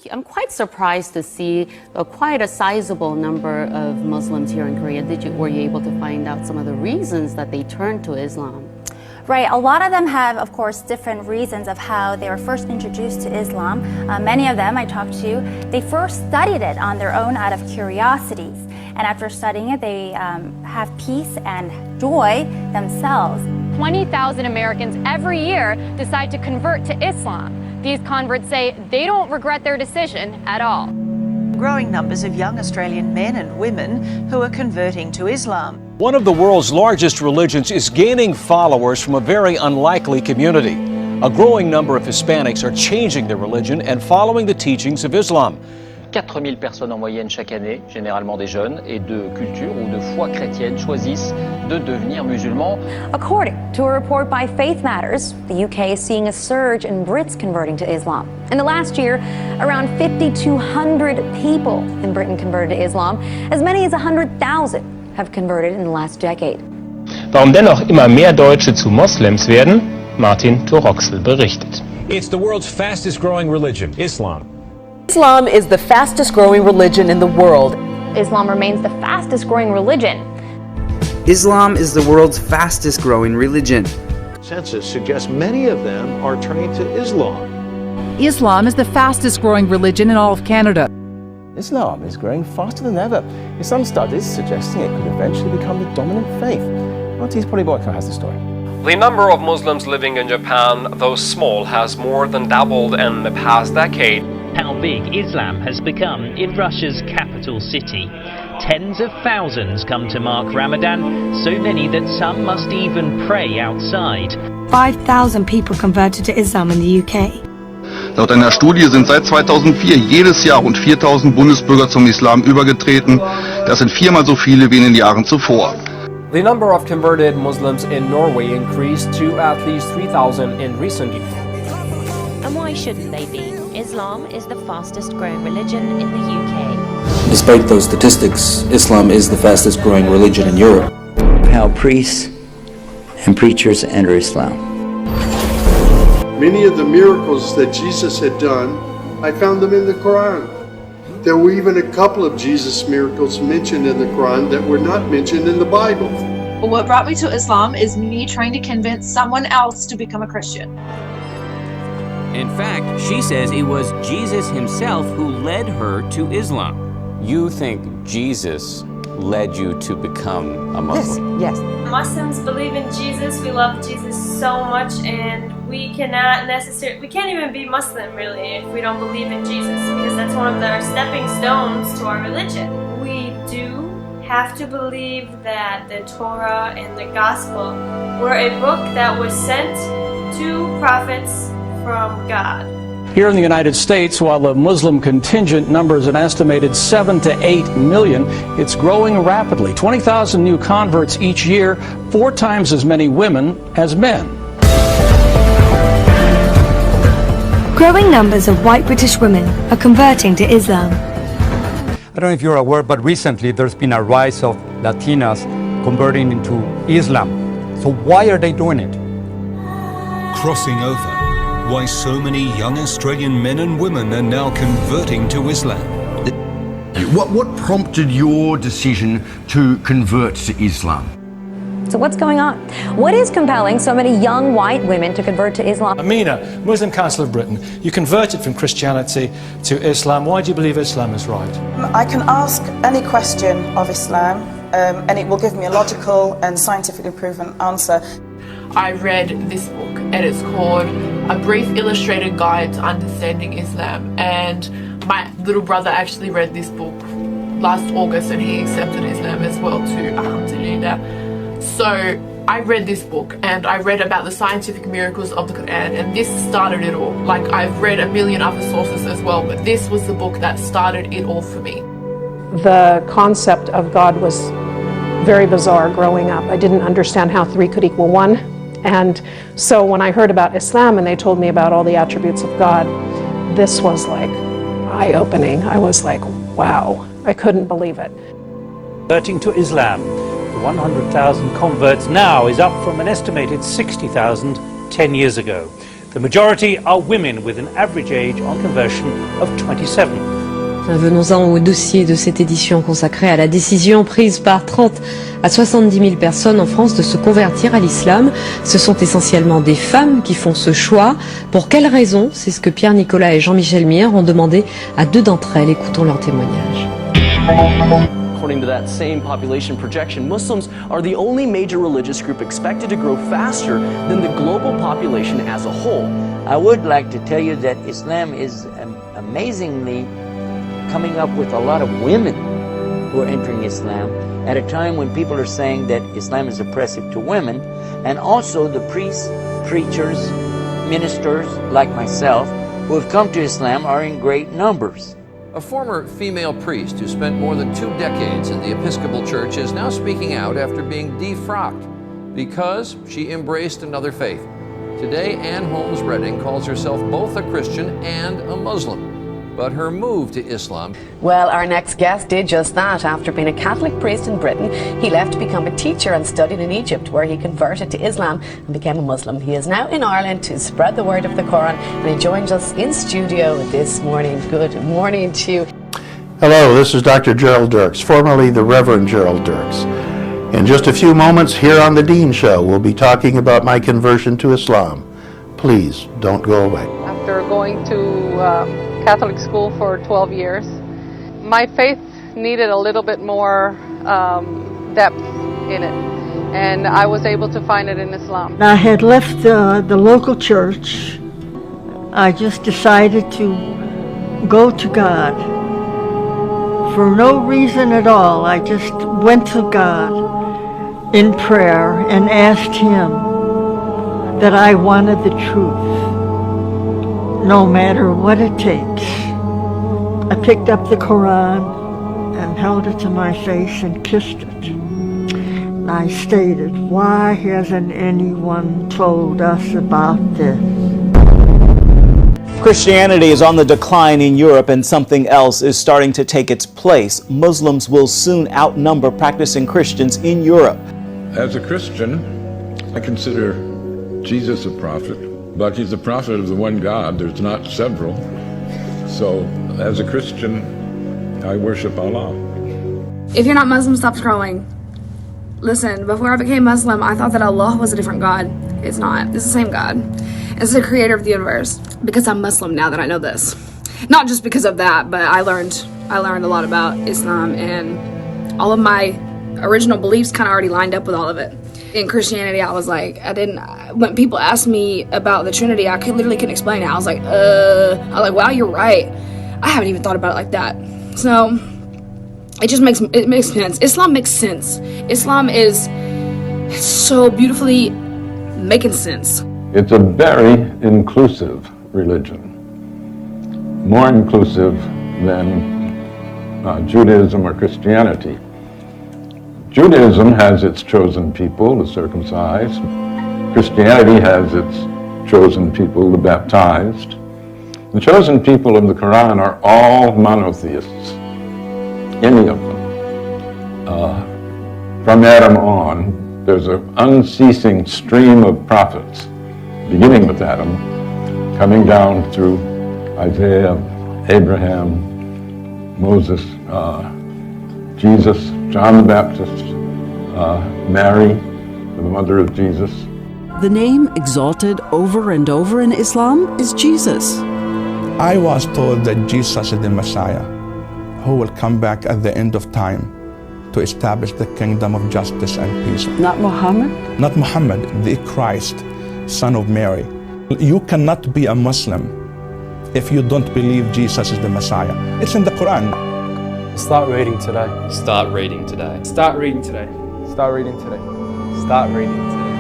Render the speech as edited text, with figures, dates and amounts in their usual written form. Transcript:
I'm quite surprised to see quite a sizable number of Muslims here in Korea. Were you able to find out some of the reasons that they turned to Islam? Right, a lot of them have, of course, different reasons of how they were first introduced to Islam. Many of them I talked to, they first studied it on their own out of curiosities. And after studying it, they have peace and joy themselves. 20,000 Americans every year decide to convert to Islam. These converts say they don't regret their decision at all. Growing numbers of young Australian men and women who are converting to Islam. One of the world's largest religions is gaining followers from a very unlikely community. A growing number of Hispanics are changing their religion and following the teachings of Islam. 4000 personnes en moyenne chaque année, généralement des jeunes, et de culture ou de foi chrétienne choisissent de devenir musulmans. According to a report by Faith Matters, the UK is seeing a surge in Brits converting to Islam. In the last year, around 5,200 people in Britain converted to Islam. As many as 100,000 have converted in the last decade. Warum dennoch immer mehr Deutsche zu Moslems werden? Martin Toroxel berichtet. It's the world's fastest growing religion, Islam. Islam is the fastest growing religion in the world. Islam remains the fastest growing religion. Islam is the world's fastest growing religion. Census suggests many of them are turning to Islam. Islam is the fastest growing religion in all of Canada. Islam is growing faster than ever, with some studies suggesting it could eventually become the dominant faith. Maltese Polyboyko has the story. The number of Muslims living in Japan, though small, has more than doubled in the past decade. How big Islam has become in Russia's capital city. Tens of thousands come to mark Ramadan, so many that some must even pray outside. 5,000 people converted to Islam in the UK. Laut einer Studie sind seit 2004 jedes Jahr rund 4.000 Bundesbürger zum Islam übergetreten. Das sind viermal so viele wie in den Jahren zuvor. The number of converted Muslims in Norway increased to at least 3,000 in recent years. And why shouldn't they be? Islam is the fastest growing religion in the UK. Despite those statistics, Islam is the fastest growing religion in Europe. How priests and preachers enter Islam. Many of the miracles that Jesus had done, I found them in the Quran. There were even a couple of Jesus miracles mentioned in the Quran that were not mentioned in the Bible. What brought me to Islam is me trying to convince someone else to become a Christian. In fact, she says it was Jesus himself who led her to Islam. You think Jesus led you to become a Muslim? Yes. Muslims believe in Jesus. We love Jesus so much, and we can't even be Muslim really if we don't believe in Jesus, because that's one of the stepping stones to our religion. We do have to believe that the Torah and the Gospel were a book that was sent to prophets from God. Here in the United States, while the Muslim contingent numbers an estimated 7 to 8 million, it's growing rapidly. 20,000 new converts each year, 4 times as many women as men. Growing numbers of white British women are converting to Islam. I don't know if you're aware, but recently there's been a rise of Latinas converting into Islam. So why are they doing it? Crossing over. Why so many young Australian men and women are now converting to Islam. What prompted your decision to convert to Islam? So what's going on? What is compelling so many young white women to convert to Islam? Amina, Muslim Council of Britain, you converted from Christianity to Islam. Why do you believe Islam is right? I can ask any question of Islam and it will give me a logical and scientifically proven answer. I read this book and it's called A Brief Illustrated Guide to Understanding Islam, and my little brother actually read this book last August and he accepted Islam as well too, alhamdulillah. So I read this book and I read about the scientific miracles of the Quran, and this started it all. Like, I've read a million other sources as well, but this was the book that started it all for me. The concept of God was very bizarre growing up. I didn't understand how 3 could equal 1. And so when I heard about Islam and they told me about all the attributes of God, this was like eye-opening. I was like, wow, I couldn't believe it. Converting to Islam, the 100,000 converts now is up from an estimated 60,000 10 years ago. The majority are women with an average age on conversion of 27. Venons-en au dossier de cette édition consacrée à la décision prise par 30 à 70 000 personnes en France de se convertir à l'islam. Ce sont essentiellement des femmes qui font ce choix. Pour quelles raisons? C'est ce que Pierre Nicolas et Jean-Michel Mier ont demandé à 2 d'entre elles. Écoutons leur témoignage. According to that same population projection, Muslims are the only major religious group expected to grow faster than the global population as a whole. I would like to tell you that Islam is amazingly coming up with a lot of women who are entering Islam at a time when people are saying that Islam is oppressive to women, and also the priests, preachers, ministers like myself who have come to Islam are in great numbers. A former female priest who spent more than 2 decades in the Episcopal Church is now speaking out after being defrocked because she embraced another faith. Today, Ann Holmes Redding calls herself both a Christian and a Muslim. But her move to Islam... Well, our next guest did just that. After being a Catholic priest in Britain, he left to become a teacher and studied in Egypt, where he converted to Islam and became a Muslim. He is now in Ireland to spread the word of the Quran, and he joins us in studio this morning. Good morning to you. Hello, this is Dr. Gerald Dirks, formerly the Reverend Gerald Dirks. In just a few moments here on The Dean Show, we'll be talking about my conversion to Islam. Please don't go away. After going to Catholic school for 12 years, my faith needed a little bit more depth in it, and I was able to find it in Islam. I had left the local church. I just decided to go to God for no reason at all. I just went to God in prayer and asked Him that I wanted the truth, no matter what it takes. I picked up the Quran and held it to my face and kissed it. I stated, why hasn't anyone told us about this? Christianity is on the decline in Europe, and something else is starting to take its place. Muslims will soon outnumber practicing Christians in Europe. As a Christian, I consider Jesus a prophet, but he's a prophet of the one God. There's not several. So, as a Christian, I worship Allah. If you're not Muslim, stop scrolling. Listen, before I became Muslim, I thought that Allah was a different God. It's not. It's the same God. It's the creator of the universe. Because I'm Muslim now that I know this. Not just because of that, but I learned a lot about Islam, and all of my original beliefs kind of already lined up with all of it. In Christianity, I was like, when people asked me about the Trinity, I literally couldn't explain it. I was like, wow, you're right. I haven't even thought about it like that. So, it makes sense. Islam makes sense. Islam is so beautifully making sense. It's a very inclusive religion. More inclusive than Judaism or Christianity. Judaism has its chosen people, the circumcised. Christianity has its chosen people, the baptized. The chosen people of the Quran are all monotheists, any of them. From Adam on, there's an unceasing stream of prophets, beginning with Adam, coming down through Isaiah, Abraham, Moses, Jesus, John the Baptist, Mary, the mother of Jesus. The name exalted over and over in Islam is Jesus. I was told that Jesus is the Messiah, who will come back at the end of time to establish the kingdom of justice and peace. Not Muhammad? Not Muhammad, the Christ, son of Mary. You cannot be a Muslim if you don't believe Jesus is the Messiah. It's in the Quran. Start reading today. Start reading today. Start reading today. Start reading today. Start reading today.